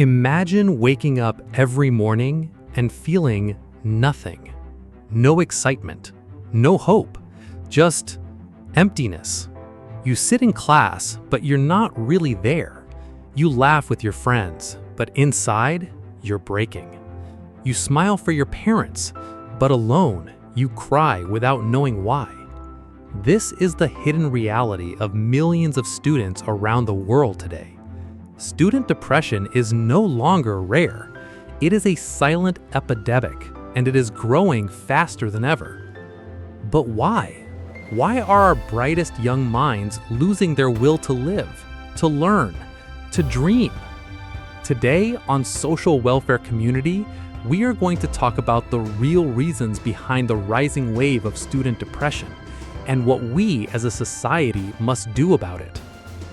Imagine waking up every morning and feeling nothing. No excitement, no hope, just emptiness. You sit in class, but you're not really there. You laugh with your friends, but inside, you're breaking. You smile for your parents, but alone, you cry without knowing why. This is the hidden reality of millions of students around the world today. Student depression is no longer rare. It is a silent epidemic, and it is growing faster than ever. But why? Why are our brightest young minds losing their will to live, to learn, to dream? Today on Social Welfare Community, we are going to talk about the real reasons behind the rising wave of student depression and what we as a society must do about it.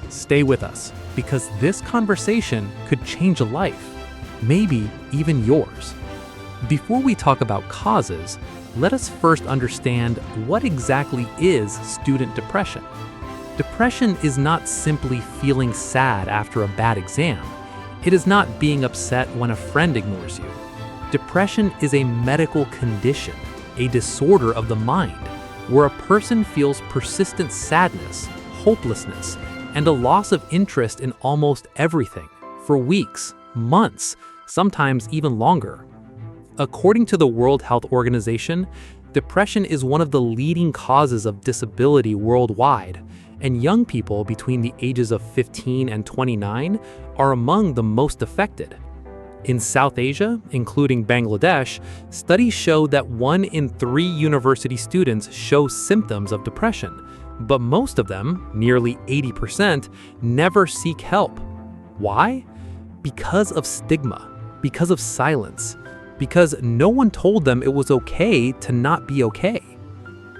Stay with us, because this conversation could change a life, maybe even yours. Before we talk about causes, let us first understand what exactly is student depression. Depression is not simply feeling sad after a bad exam. It is not being upset when a friend ignores you. Depression is a medical condition, a disorder of the mind, where a person feels persistent sadness, hopelessness, and a loss of interest in almost everything for weeks, months, sometimes even longer. According to the World Health Organization, depression is one of the leading causes of disability worldwide, and young people between the ages of 15 and 29 are among the most affected. In South Asia, including Bangladesh, studies show that 1 in 3 university students show symptoms of depression, but most of them, nearly 80%, never seek help. Why? Because of stigma, because of silence, because no one told them it was okay to not be okay.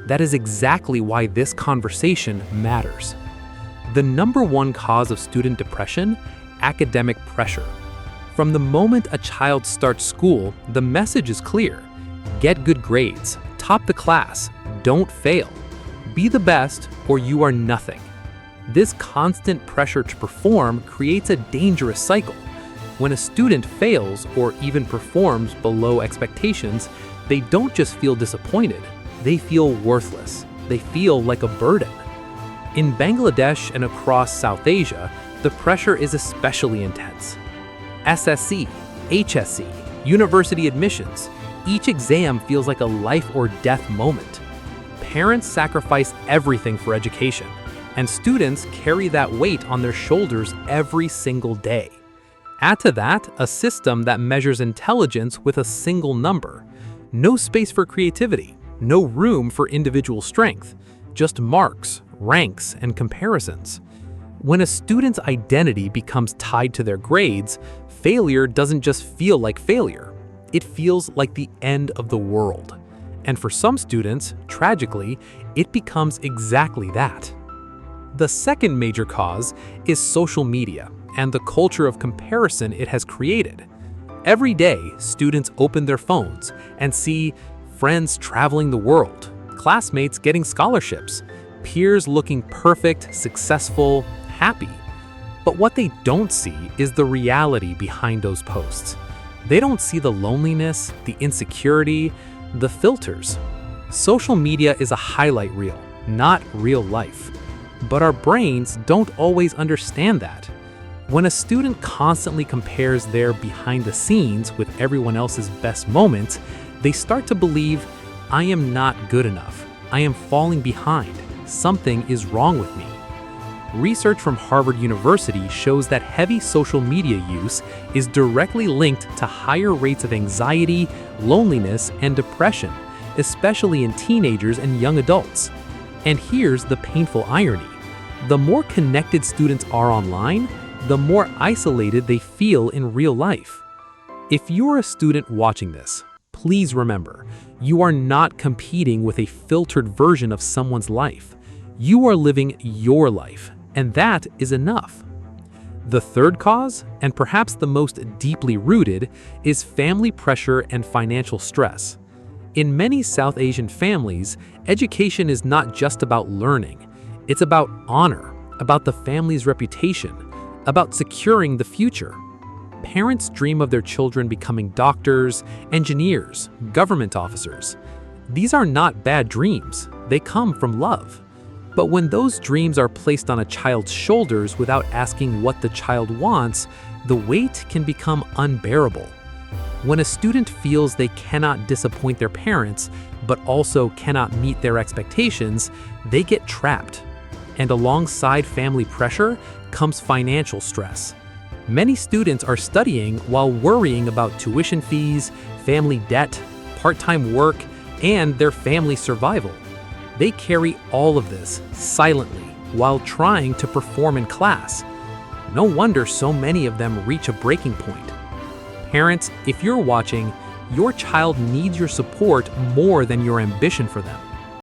That is exactly why this conversation matters. The number one cause of student depression: academic pressure. From the moment a child starts school, the message is clear. Get good grades, top the class, don't fail. Be the best or you are nothing. This constant pressure to perform creates a dangerous cycle. When a student fails or even performs below expectations, they don't just feel disappointed, they feel worthless. They feel like a burden. In Bangladesh and across South Asia, the pressure is especially intense. SSC, HSC, university admissions, each exam feels like a life or death moment. Parents sacrifice everything for education, and students carry that weight on their shoulders every single day. Add to that a system that measures intelligence with a single number. No space for creativity, no room for individual strength, just marks, ranks, and comparisons. When a student's identity becomes tied to their grades, failure doesn't just feel like failure. It feels like the end of the world. And for some students, tragically, it becomes exactly that. The second major cause is social media and the culture of comparison it has created. Every day, students open their phones and see friends traveling the world, classmates getting scholarships, peers looking perfect, successful, happy. But what they don't see is the reality behind those posts. They don't see the loneliness, the insecurity, the filters. Social media is a highlight reel, not real life. But our brains don't always understand that. When a student constantly compares their behind the scenes with everyone else's best moments, they start to believe, I am not good enough. I am falling behind. Something is wrong with me. Research from Harvard University shows that heavy social media use is directly linked to higher rates of anxiety, loneliness, and depression, especially in teenagers and young adults. And here's the painful irony. The more connected students are online, the more isolated they feel in real life. If you're a student watching this, please remember, you are not competing with a filtered version of someone's life. You are living your life, and that is enough. The third cause, and perhaps the most deeply rooted, is family pressure and financial stress. In many South Asian families, education is not just about learning. It's about honor, about the family's reputation, about securing the future. Parents dream of their children becoming doctors, engineers, government officers. These are not bad dreams, they come from love. But when those dreams are placed on a child's shoulders without asking what the child wants, the weight can become unbearable. When a student feels they cannot disappoint their parents, but also cannot meet their expectations, they get trapped. And alongside family pressure comes financial stress. Many students are studying while worrying about tuition fees, family debt, part-time work, and their family survival. They carry all of this silently while trying to perform in class. No wonder so many of them reach a breaking point. Parents, if you're watching, your child needs your support more than your ambition for them.